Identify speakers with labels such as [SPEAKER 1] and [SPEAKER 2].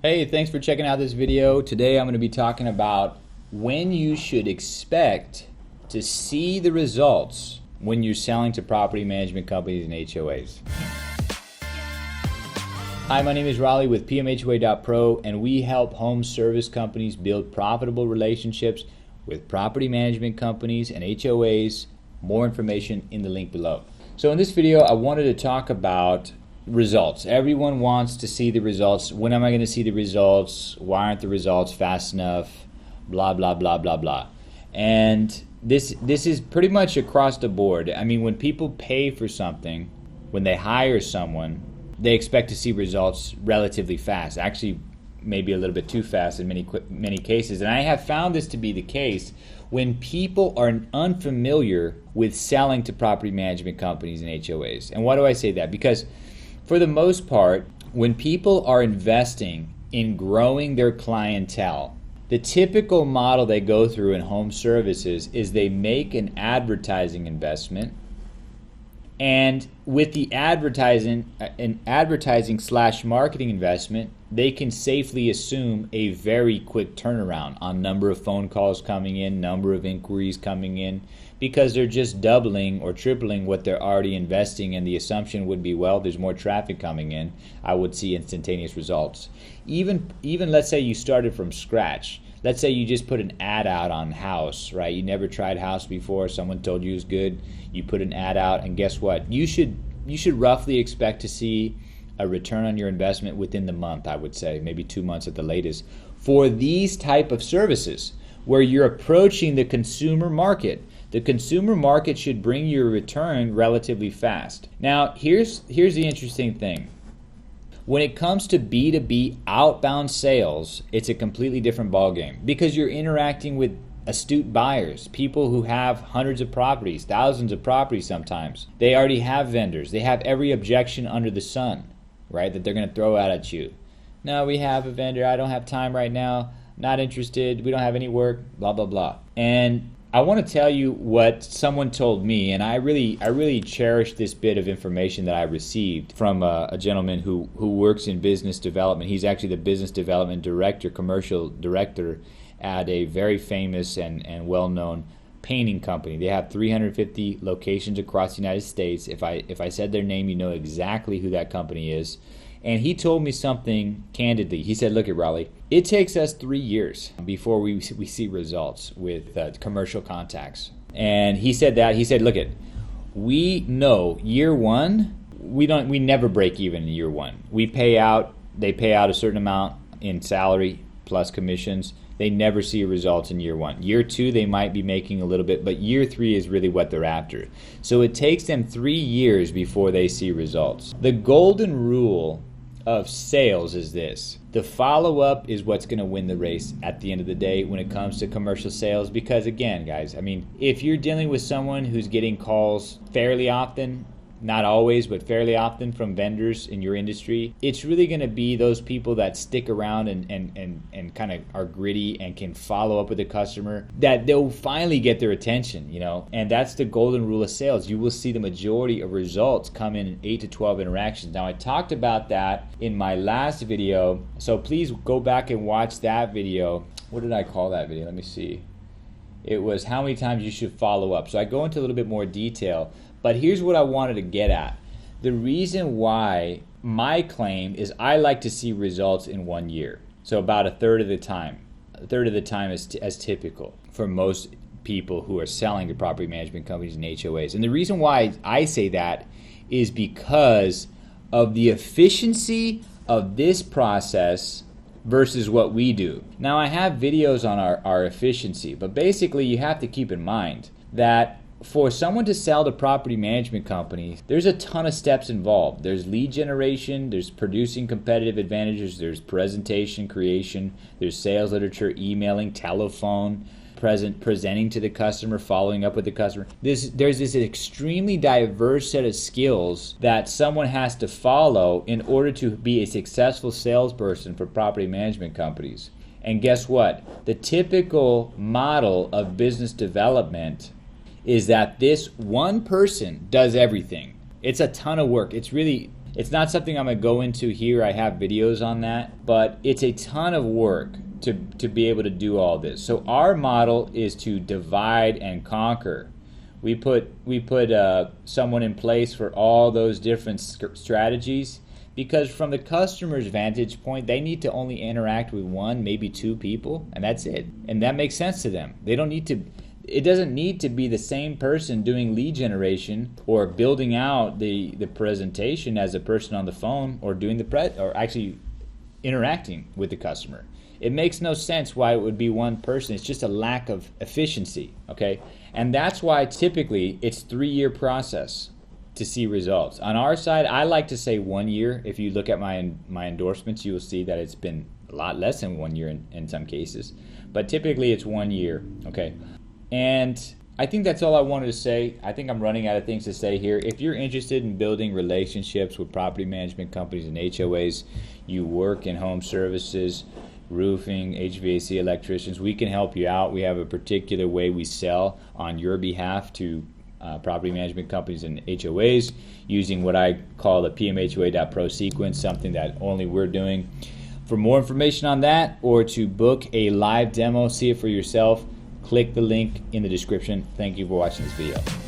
[SPEAKER 1] Hey, thanks for checking out this video. Today I'm going to be talking about when you should expect to see the results when you're selling to property management companies and HOAs. Hi, my name is Raleigh with PMHOA.pro, and we help home service companies build profitable relationships with property management companies and HOAs. More information in the link below. So in this video, I wanted to talk about results. Everyone wants to see the results. When am I going to see the results? Why aren't the results fast enough? Blah, blah, blah, blah, blah. And this is pretty much across the board. I mean, when people pay for something, when they hire someone, they expect to see results relatively fast. Actually, maybe a little bit too fast in many cases. And I have found this to be the case when people are unfamiliar with selling to property management companies and HOAs. And why do I say that? Because for the most part, when people are investing in growing their clientele, the typical model they go through in home services is they make an advertising investment, and with the advertising / marketing investment, they can safely assume a very quick turnaround on number of phone calls coming in, number of inquiries coming in, because they're just doubling or tripling what they're already investing, and the assumption would be, well, there's more traffic coming in, I would see instantaneous results. Even let's say you started from scratch. Let's say you just put an ad out on House, right? You never tried House before, someone told you it was good, you put an ad out, and guess what? You should roughly expect to see a return on your investment within the month, I would say, maybe 2 months at the latest, for these type of services where you're approaching the consumer market. The consumer market should bring you a return relatively fast. Now, here's the interesting thing. When it comes to B2B outbound sales, it's a completely different ballgame because you're interacting with astute buyers, people who have hundreds of properties, thousands of properties sometimes. They already have vendors. They have every objection under the sun, right, that they're going to throw out at you. No, we have a vendor. I don't have time right now. Not interested. We don't have any work, blah, blah, blah. And I want to tell you what someone told me, and I really cherish this bit of information that I received from a gentleman who works in business development. He's actually the business development director, commercial director at a very famous and well-known painting company. They have 350 locations across the United States. If I said their name, you know exactly who that company is. And he told me something candidly. He said, look at Raleigh, it takes us 3 years before we see results with commercial contacts. And he said, look at, we know year one, we never break even in year one. They pay out a certain amount in salary plus commissions. They never see results in year one. Year two, they might be making a little bit, but year three is really what they're after. So it takes them 3 years before they see results. The golden rule of sales is this: the follow-up is what's going to win the race at the end of the day when it comes to commercial sales. Because again, guys, I mean, if you're dealing with someone who's getting calls fairly often, not always, but fairly often from vendors in your industry, it's really going to be those people that stick around and kind of are gritty and can follow up with the customer, that they'll finally get their attention, you know. And that's the golden rule of sales. You will see the majority of results come in 8 to 12 interactions. Now, I talked about that in my last video, so please go back and watch that video. What did I call that video? Let me see. It was how many times you should follow up. So I go into a little bit more detail. But here's what I wanted to get at. The reason why my claim is I like to see results in 1 year. So about a third of the time. A third of the time is as typical for most people who are selling to property management companies and HOAs. And the reason why I say that is because of the efficiency of this process versus what we do. Now, I have videos on our efficiency, but basically you have to keep in mind that for someone to sell to property management companies, there's a ton of steps involved. There's lead generation, there's producing competitive advantages, there's presentation creation, there's sales literature, emailing, telephone, presenting to the customer, following up with the customer. There's this extremely diverse set of skills that someone has to follow in order to be a successful salesperson for property management companies. And guess what? The typical model of business development is that this one person does everything. It's a ton of work. It's It's not something I'm going to go into here. I have videos on that, but it's a ton of work to be able to do all this. So our model is to divide and conquer. We put someone in place for all those different strategies, because from the customer's vantage point, they need to only interact with one, maybe two people, and that's it. And that makes sense to them. They don't need to. It doesn't need to be the same person doing lead generation or building out the presentation as a person on the phone or doing or actually interacting with the customer. It makes no sense why it would be one person. It's just a lack of efficiency, okay? And that's why typically it's 3-year process to see results. On our side, I like to say 1 year. If you look at my endorsements, you will see that it's been a lot less than 1 year in some cases. But typically it's 1 year, okay? And I think that's all I wanted to say. I think I'm running out of things to say here. If you're interested in building relationships with property management companies and HOAs, you work in home services, roofing, HVAC, electricians, we can help you out. We have a particular way we sell on your behalf to property management companies and HOAs using what I call the PMHOA.pro sequence, something that only we're doing. For more information on that, or to book a live demo, see it for yourself, click the link in the description. Thank you for watching this video.